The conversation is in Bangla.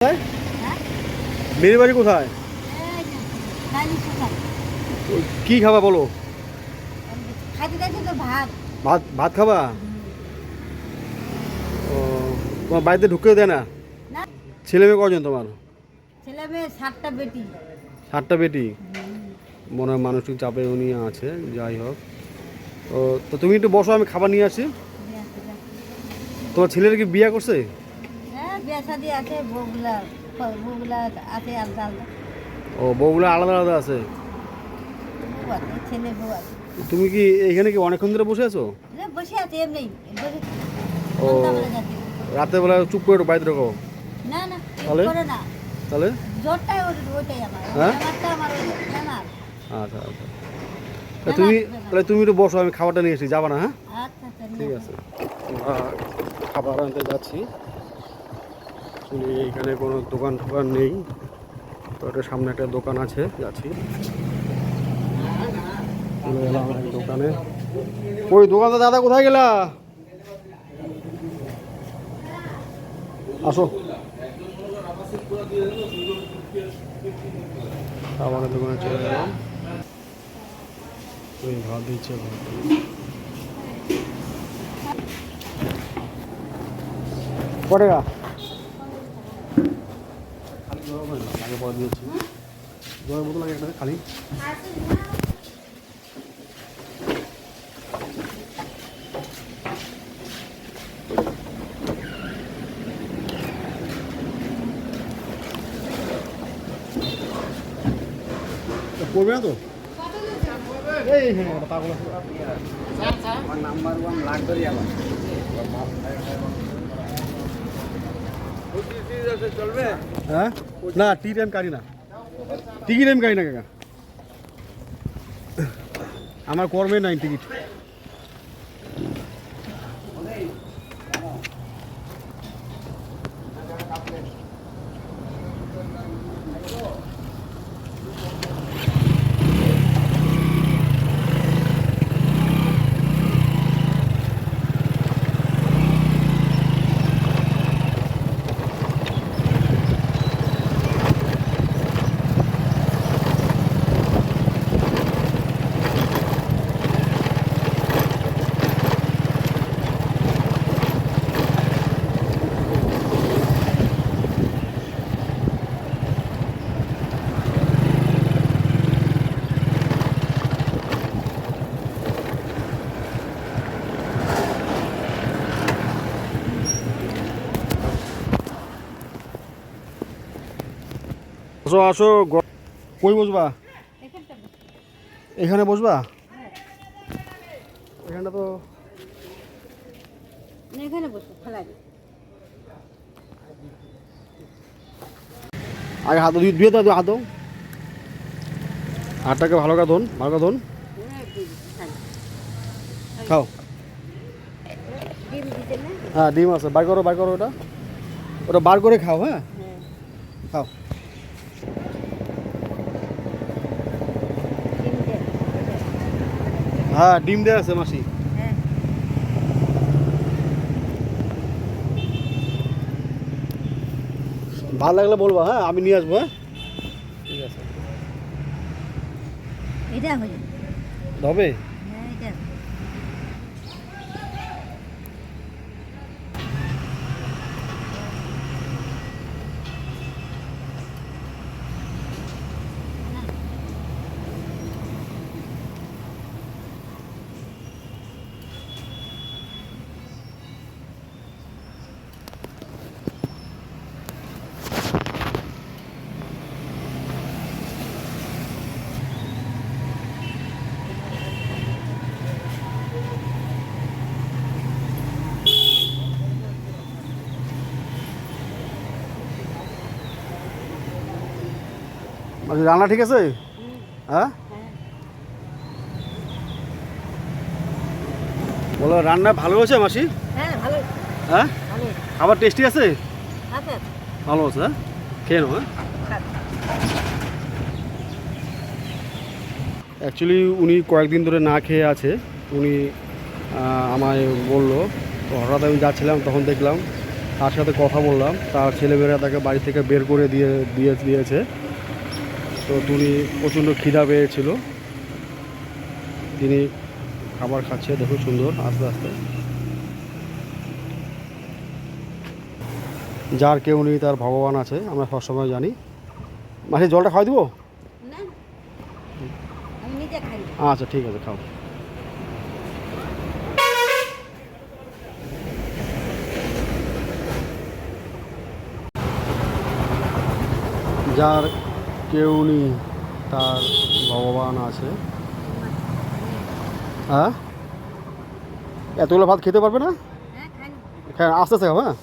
হ্যাঁ, মেয়ের বাড়ি কোথায়? কি খাবা বলো? ভাত ভাত খাবা? ও, তোমার বাড়িতে ঢুকতেও দেয় না? ছেলে মেয়ে কজন তোমার? ছেলে মেয়ে 7টা বেটি। 7টা বেটি? মনে হয় মানসিক চাপে উনি আছে, যাই হোক। তো তো তুমি একটু বসো, আমি খাবার নিয়ে আসি। তোমার ছেলের কি বিয়ে করছে? হ্যাঁ, বিয়ে শাদি আছে, বউগুলা আছে আলাদা আলাদা। ও, বউগুলো আলাদা আলাদা আছে। বউ আছে, ছেলে বউ আছে। তুমি কি এখানে কি অনেকক্ষণ ধরে বসে আছো? বসে আছে এমনি বসে। ও, সন্ধ্যাবেলা যাচ্ছে। রাতের বেলা চুপ করে একটু বাড়িতে ঢোকো? না না, তাহলে? করে না। তাহলে ওইটাই আমার। হ্যাঁ? আমারটা আমার আমার। আচ্ছা আচ্ছা। তাহলে তুমি একটু বসো, আমি খাবারটা নিয়ে এসি, যাবা না? হ্যাঁ, আচ্ছা আচ্ছা, ঠিক আছে। আমরা খাবার আনতে যাচ্ছি। এখানে কোনো দোকান টোকান নেই, তো একটা সামনে একটা দোকান আছে, যাচ্ছি। চলে এলাম এক দোকানে। ওই দোকানটা, দাদা কোথায় গেলা? আসো। খাবারের দোকানে চলে গেলাম। ওই ভাত দিচ্ছে, কত টাকা? আগে পরে দিয়েছি। জলের বোতল লাগে একটা খালি। পড়বে না তো? এই হ্যাঁ, ওটা পাগল আছে। নাম্বার 1 লাগবে আবার। হ্যাঁ, না টি টাইম কারি না, টিকিট টাইম কারি না কাকা, আমার কর্মে নাই টিকিট। আসো আসো, কই বসবা? এখানে বসবা? এখানটা তো এখানে বসো, খেলা আগে হাত ধুয়ে দাও, হাত দাও, হাতটাকে ভালো করে ধন, ভালো করে ধন। খাও। ডিম দিতে না? হ্যাঁ, ডিম আছে, বার করো বার করো, ওটা ওটা বার করে খাও। হ্যাঁ, খাও। ডিম দে। হ্যাঁ, ডিম দেওয়া আছে মাসি। হ্যাঁ, ভালো লাগলে বলবা, হ্যাঁ আমি নিয়ে আসবো। হ্যাঁ, ঠিক আছে। এটা হয়ে হবে। হ্যাঁ, এটা মাসি রান্না ঠিক আছে? হ্যাঁ, বলো রান্না ভালো হয়েছে মাসি? হ্যাঁ, ভালো হ্যাঁ, ভালো খাবার টেস্টি আছে? আছে। ভালো আছে। হ্যাঁ, খেয়ে নাও। হ্যাঁ, অ্যাকচুয়ালি উনি কয়েকদিন ধরে না খেয়ে আছে। উনি আমায় বললো, তো হঠাৎ আমি যাচ্ছিলাম, তখন দেখলাম তার সাথে কথা বললাম, তার ছেলেমেয়েরা তাকে বাড়ি থেকে বের করে দিয়েছে। তো তিনি প্রচণ্ড খিদা পেয়েছিল, তিনি খাবার খাচ্ছে। দেখুন সুন্দর আস্তে আস্তে। যার কেউ নেই তার ভগবান আছে, আমরা সবসময় জানি। মাসে জলটা খাওয়াই দেবো? না আমি নিজে খাই। আচ্ছা ঠিক আছে, খাও। যার কেউ নেই তার ভগবান আছে। হ্যাঁ, এতগুলো ভাত খেতে পারবে না? হ্যাঁ খাই না। হ্যাঁ, আস্তে আস্তে খাও। হ্যাঁ।